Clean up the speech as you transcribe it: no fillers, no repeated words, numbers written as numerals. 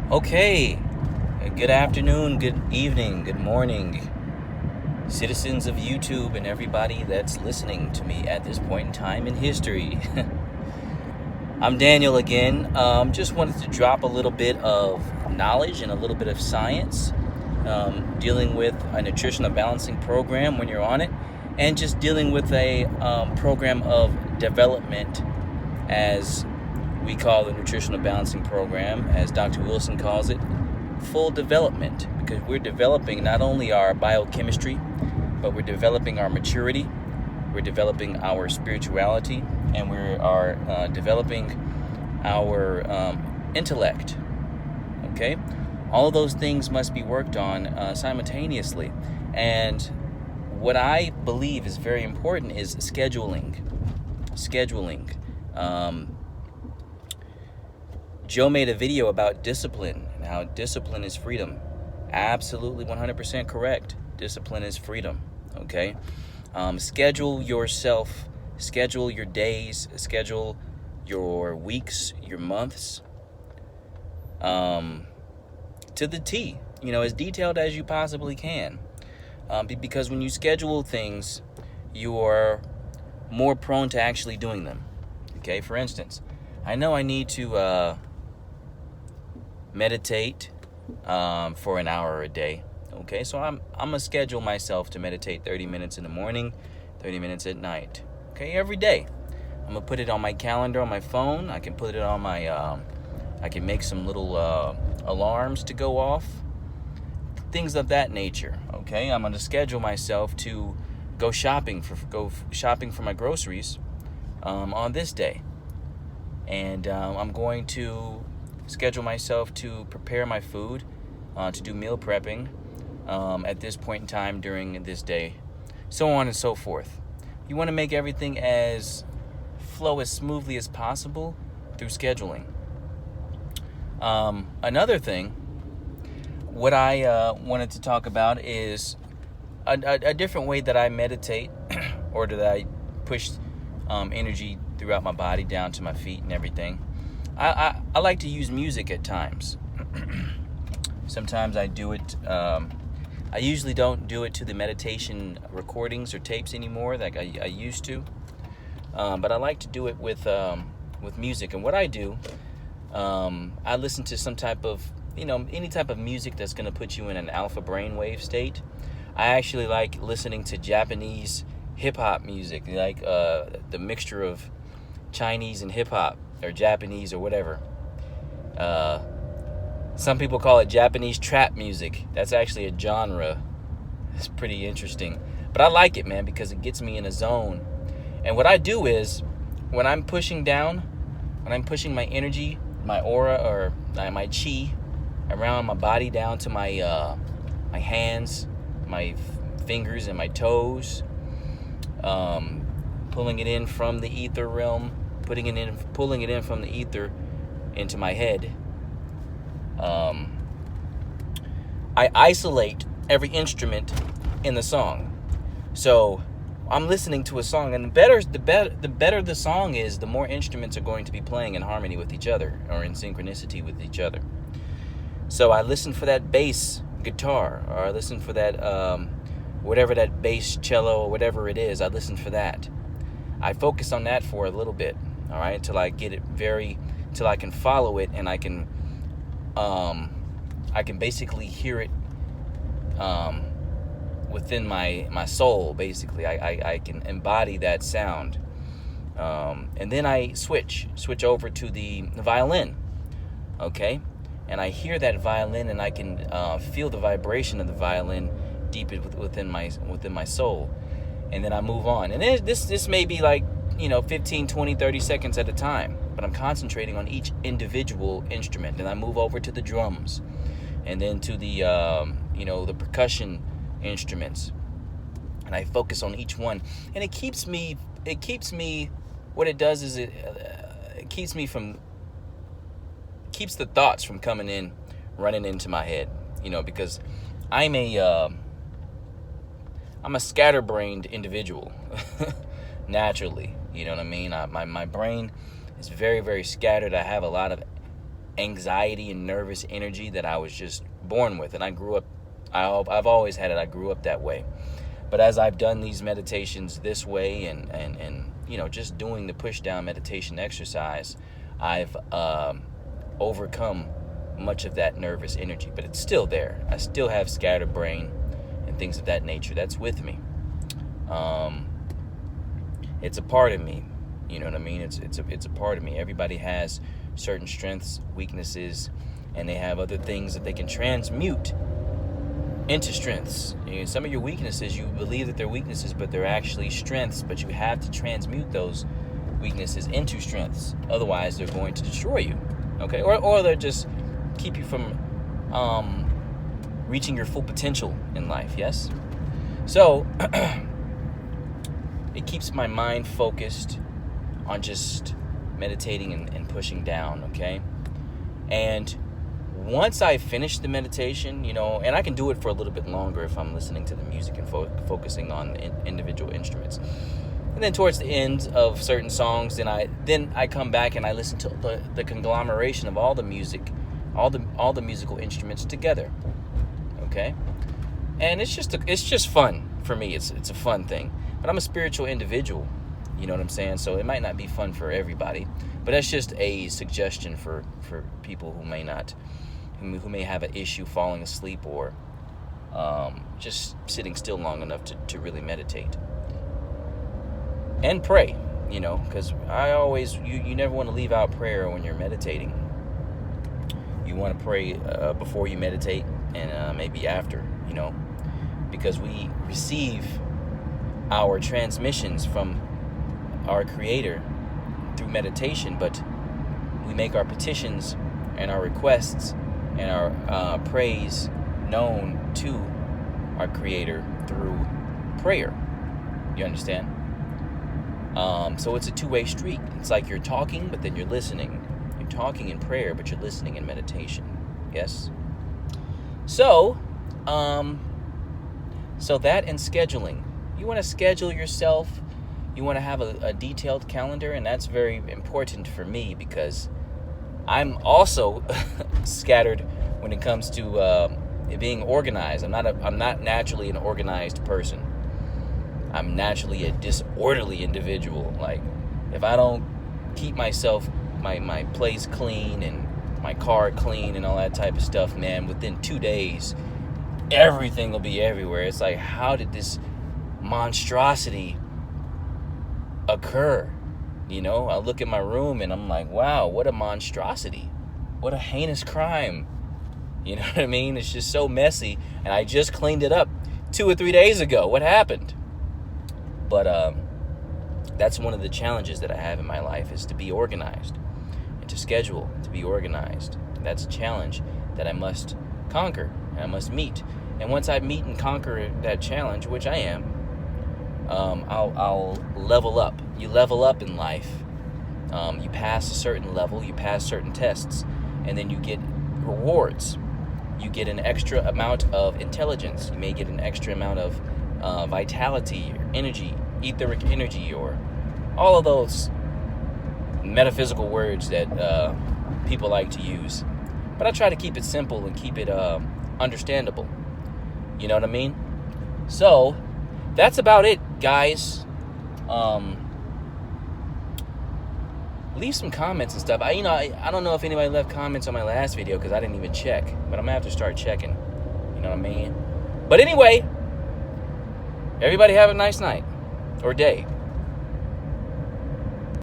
Okay, good afternoon, good evening, good morning, citizens of YouTube and everybody that's listening to me at this point in time in history. I'm Daniel again. Just wanted to drop a little bit of knowledge and a little bit of science dealing with a nutritional balancing program when you're on it, and just dealing with a program of development, as we call the nutritional balancing program, as Dr. Wilson calls it, full development, because we're developing not only our biochemistry, but we're developing our maturity, we're developing our spirituality, and we are developing our intellect. Okay, all of those things must be worked on simultaneously, and what I believe is very important is scheduling. Joe made a video about discipline and how discipline is freedom. Absolutely 100% correct. Discipline is freedom. Okay? Schedule yourself, schedule your days, schedule your weeks, your months to the T, as detailed as you possibly can. Because when you schedule things, you are more prone to actually doing them. Okay? For instance, I know I need to meditate for an hour a day. Okay, so I'm gonna schedule myself to meditate 30 minutes in the morning, 30 minutes at night. Okay, every day. I'm gonna put it on my calendar on my phone. I can put it on my I can make some little alarms to go off, things of that nature. Okay, I'm gonna schedule myself to go shopping for my groceries on this day, and I'm going to schedule myself to prepare my food, to do meal prepping at this point in time during this day, so on and so forth. You want to make everything flow as smoothly as possible through scheduling. Another thing, what I wanted to talk about is a different way that I meditate or that I push energy throughout my body down to my feet and everything. I like to use music at times. Sometimes I do it. I usually don't do it to the meditation recordings or tapes anymore like I used to. But I like to do it with music. And what I do, I listen to some type of, any type of music that's going to put you in an alpha brainwave state. I actually like listening to Japanese hip-hop music, like the mixture of Chinese and hip-hop, or Japanese or whatever. Some people call it Japanese trap music. That's actually a genre. It's pretty interesting. But I like it, man, because it gets me in a zone. And what I do is, when I'm pushing my energy, my aura, or my chi around my body down to my hands, my fingers, and my toes, pulling it in from the ether realm, pulling it in from the ether into my head. I isolate every instrument in the song. So I'm listening to a song, and the better the song is, the more instruments are going to be playing in harmony with each other, or in synchronicity with each other. So I listen for that bass guitar, or I listen for that whatever that bass cello or whatever it is. I listen for that. I focus on that for a little bit, all right, until I get it till I can follow it, and I can basically hear it within my soul. Basically, I can embody that sound, and then I switch over to the violin, okay, and I hear that violin, and I can feel the vibration of the violin deep within my soul. And then I move on. And then this may be like, 15, 20, 30 seconds at a time. But I'm concentrating on each individual instrument. And I move over to the drums. And then to the, the percussion instruments. And I focus on each one. And it keeps me, what it does is it keeps the thoughts from running into my head. Because I'm a scatterbrained individual, naturally. You know what I mean? My brain is very, very scattered. I have a lot of anxiety and nervous energy that I was just born with. And I grew up, I've always had it. I grew up that way. But as I've done these meditations this way and just doing the push down meditation exercise, I've overcome much of that nervous energy, but it's still there. I still have scattered brain and things of that nature. That's with me. It's a part of me. You know what I mean? It's a part of me. Everybody has certain strengths, weaknesses, and they have other things that they can transmute into strengths. Some of your weaknesses, you believe that they're weaknesses, but they're actually strengths, but you have to transmute those weaknesses into strengths. Otherwise, they're going to destroy you. Okay? Or they'll just keep you from reaching your full potential in life. Yes? So, it keeps my mind focused on just meditating and pushing down, okay? And once I finish the meditation, and I can do it for a little bit longer if I'm listening to the music and focusing on the individual instruments. And then towards the end of certain songs, then I come back and I listen to the conglomeration of all the music, all the musical instruments together, okay? And it's just fun for me. It's a fun thing. But I'm a spiritual individual. You know what I'm saying? So it might not be fun for everybody, but that's just a suggestion for people who may have an issue falling asleep or just sitting still long enough to really meditate and pray. Because I always you never want to leave out prayer when you're meditating. You want to pray before you meditate and maybe after. Because we receive our transmissions from our Creator through meditation, but we make our petitions and our requests and our praise known to our Creator through prayer. You understand? So it's a two-way street. It's like you're talking, but then you're listening. You're talking in prayer, but you're listening in meditation. Yes? So that and scheduling. You want to schedule yourself. You want to have a detailed calendar, and that's very important for me because I'm also scattered when it comes to being organized. I'm not naturally an organized person. I'm naturally a disorderly individual. Like, if I don't keep myself, my place clean and my car clean and all that type of stuff, man, within 2 days, everything will be everywhere. It's like, how did this monstrosity occur? I look at my room and I'm like, wow, what a monstrosity. What a heinous crime. You know what I mean? It's just so messy, and I just cleaned it up 2 or 3 days ago. What happened? But that's one of the challenges that I have in my life, is to be organized and to schedule, to be organized. That's a challenge that I must conquer and I must meet. And once I meet and conquer that challenge, which I am, I'll level up. You level up in life. You pass a certain level, you pass certain tests, and then you get rewards. You get an extra amount of intelligence. You may get an extra amount of vitality, or energy, etheric energy, or all of those metaphysical words that people like to use. But I try to keep it simple and keep it understandable. You know what I mean? So that's about it, guys. Leave some comments and stuff. I don't know if anybody left comments on my last video because I didn't even check, but I'm gonna have to start checking. You know what I mean? But anyway, everybody have a nice night or day.